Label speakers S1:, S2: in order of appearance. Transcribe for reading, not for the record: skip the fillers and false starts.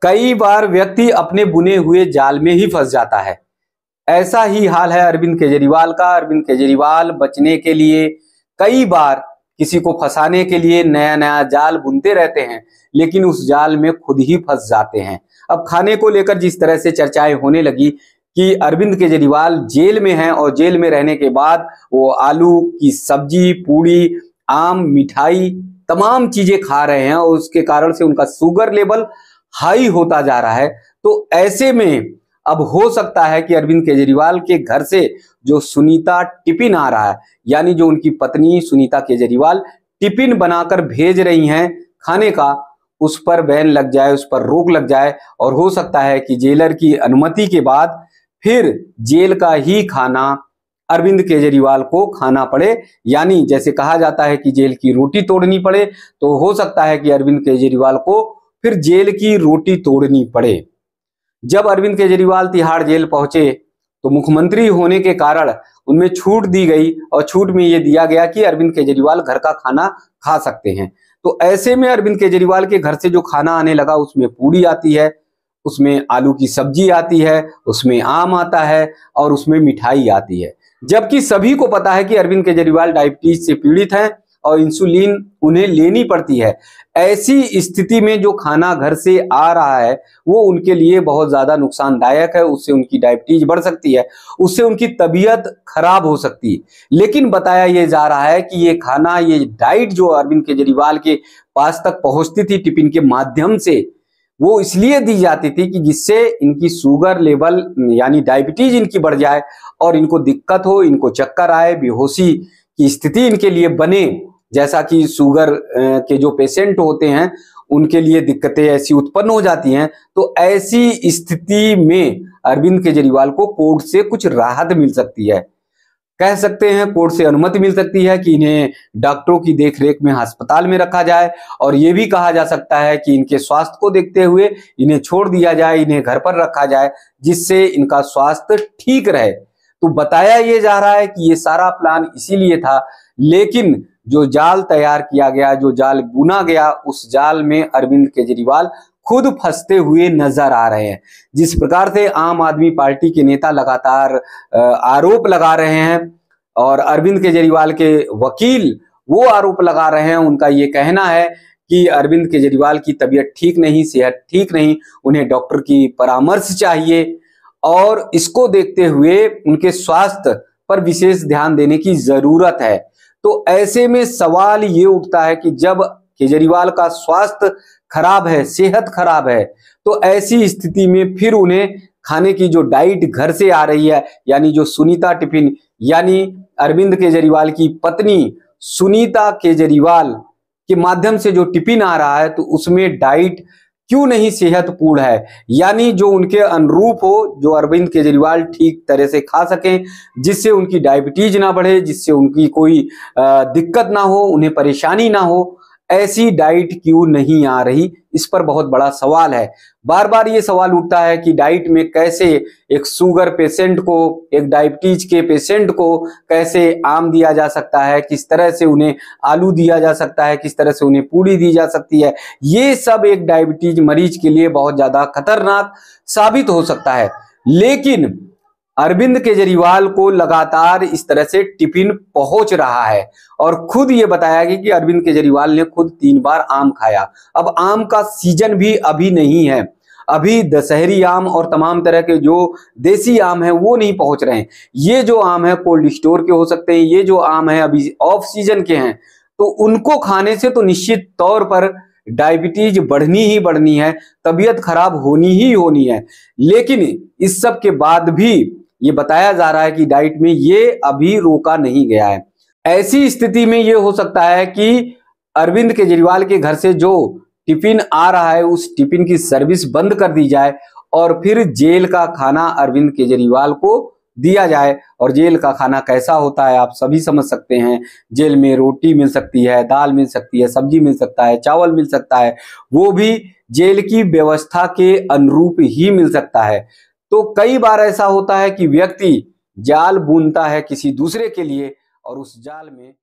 S1: कई बार व्यक्ति अपने बुने हुए जाल में ही फंस जाता है। ऐसा ही हाल है अरविंद केजरीवाल का। अरविंद केजरीवाल बचने के लिए कई बार किसी को फंसाने के लिए नया नया जाल बुनते रहते हैं, लेकिन उस जाल में खुद ही फंस जाते हैं। अब खाने को लेकर जिस तरह से चर्चाएं होने लगी कि अरविंद केजरीवाल जेल में हैं और जेल में रहने के बाद वो आलू की सब्जी, पूड़ी, आम, मिठाई तमाम चीजें खा रहे हैं और उसके कारण से उनका शुगर लेवल हाई होता जा रहा है। तो ऐसे में अब हो सकता है कि अरविंद केजरीवाल के घर से जो सुनीता टिफिन आ रहा है, यानी जो उनकी पत्नी सुनीता केजरीवाल टिफिन बनाकर भेज रही हैं खाने का, उस पर बैन लग जाए, उस पर रोक लग जाए और हो सकता है कि जेलर की अनुमति के बाद फिर जेल का ही खाना अरविंद केजरीवाल को खाना पड़े। यानी जैसे कहा जाता है कि जेल की रोटी तोड़नी पड़े, तो हो सकता है कि अरविंद केजरीवाल को फिर जेल की रोटी तोड़नी पड़े। जब अरविंद केजरीवाल तिहाड़ जेल पहुंचे तो मुख्यमंत्री होने के कारण उनमें छूट दी गई और छूट में यह दिया गया कि अरविंद केजरीवाल घर का खाना खा सकते हैं। तो ऐसे में अरविंद केजरीवाल के घर से जो खाना आने लगा उसमें पूड़ी आती है, उसमें आलू की सब्जी आती है, उसमें आम आता है और उसमें मिठाई आती है। जबकि सभी को पता है कि अरविंद केजरीवाल डायबिटीज से पीड़ित हैं और इंसुलिन उन्हें लेनी पड़ती है। ऐसी स्थिति में जो खाना घर से आ रहा है वो उनके लिए बहुत ज्यादा नुकसानदायक है। उससे उनकी डायबिटीज बढ़ सकती है, उससे उनकी तबीयत खराब हो सकती है। लेकिन बताया ये जा रहा है कि ये खाना, ये डाइट जो अरविंद केजरीवाल के पास तक पहुंचती थी टिफिन के माध्यम से, वो इसलिए दी जाती थी कि जिससे इनकी शुगर लेवल यानी डायबिटीज इनकी बढ़ जाए और इनको दिक्कत हो, इनको चक्कर आए, बेहोशी की स्थिति इनके लिए बने। जैसा कि शुगर के जो पेशेंट होते हैं उनके लिए दिक्कतें ऐसी उत्पन्न हो जाती हैं। तो ऐसी स्थिति में अरविंद केजरीवाल को कोर्ट से कुछ राहत मिल सकती है। कह सकते हैं कोर्ट से अनुमति मिल सकती है कि इन्हें डॉक्टरों की देखरेख में अस्पताल में रखा जाए और ये भी कहा जा सकता है कि इनके स्वास्थ्य को देखते हुए इन्हें छोड़ दिया जाए, इन्हें घर पर रखा जाए, जिससे इनका स्वास्थ्य ठीक रहे। तो बताया ये जा रहा है कि ये सारा प्लान इसीलिए था, लेकिन जो जाल तैयार किया गया, जो जाल बुना गया, उस जाल में अरविंद केजरीवाल खुद फंसते हुए नजर आ रहे हैं। जिस प्रकार से आम आदमी पार्टी के नेता लगातार आरोप लगा रहे हैं और अरविंद केजरीवाल के वकील वो आरोप लगा रहे हैं, उनका ये कहना है कि अरविंद केजरीवाल की तबीयत ठीक नहीं, सेहत ठीक नहीं, उन्हें डॉक्टर की परामर्श चाहिए और इसको देखते हुए उनके स्वास्थ्य पर विशेष ध्यान देने की जरूरत है। तो ऐसे में सवाल ये उठता है कि जब केजरीवाल का स्वास्थ्य खराब है, सेहत खराब है, तो ऐसी स्थिति में फिर उन्हें खाने की जो डाइट घर से आ रही है, यानी जो सुनीता टिफिन, यानी अरविंद केजरीवाल की पत्नी सुनीता केजरीवाल के माध्यम से जो टिफिन आ रहा है, तो उसमें डाइट क्यों नहीं सेहतपूर्ण है, यानी जो उनके अनुरूप हो, जो अरविंद केजरीवाल ठीक तरह से खा सकें, जिससे उनकी डायबिटीज ना बढ़े, जिससे उनकी कोई दिक्कत ना हो, उन्हें परेशानी ना हो, ऐसी डाइट क्यों नहीं आ रही, इस पर बहुत बड़ा सवाल है। बार बार ये सवाल उठता है कि डाइट में कैसे एक शुगर पेशेंट को, एक डायबिटीज के पेशेंट को कैसे आम दिया जा सकता है, किस तरह से उन्हें आलू दिया जा सकता है, किस तरह से उन्हें पूड़ी दी जा सकती है। ये सब एक डायबिटीज मरीज के लिए बहुत ज्यादा खतरनाक साबित हो सकता है। लेकिन अरविंद केजरीवाल को लगातार इस तरह से टिफिन पहुंच रहा है और खुद ये बताया गया कि अरविंद केजरीवाल ने खुद 3 बार आम खाया। अब आम का सीजन भी अभी नहीं है, अभी दशहरी आम और तमाम तरह के जो देसी आम है वो नहीं पहुंच रहे हैं। ये जो आम है कोल्ड स्टोर के हो सकते हैं, ये जो आम है अभी ऑफ सीजन के हैं, तो उनको खाने से तो निश्चित तौर पर डायबिटीज बढ़नी ही बढ़नी है, तबीयत खराब होनी ही होनी है। लेकिन इस सब के बाद भी ये बताया जा रहा है कि डाइट में ये अभी रोका नहीं गया है। ऐसी स्थिति में ये हो सकता है कि अरविंद केजरीवाल के घर से जो टिफिन आ रहा है उस टिफिन की सर्विस बंद कर दी जाए और फिर जेल का खाना अरविंद केजरीवाल को दिया जाए। और जेल का खाना कैसा होता है आप सभी समझ सकते हैं। जेल में रोटी मिल सकती है, दाल मिल सकती है, सब्जी मिल सकता है, चावल मिल सकता है, वो भी जेल की व्यवस्था के अनुरूप ही मिल सकता है। तो कई बार ऐसा होता है कि व्यक्ति जाल बुनता है किसी दूसरे के लिए और उस जाल में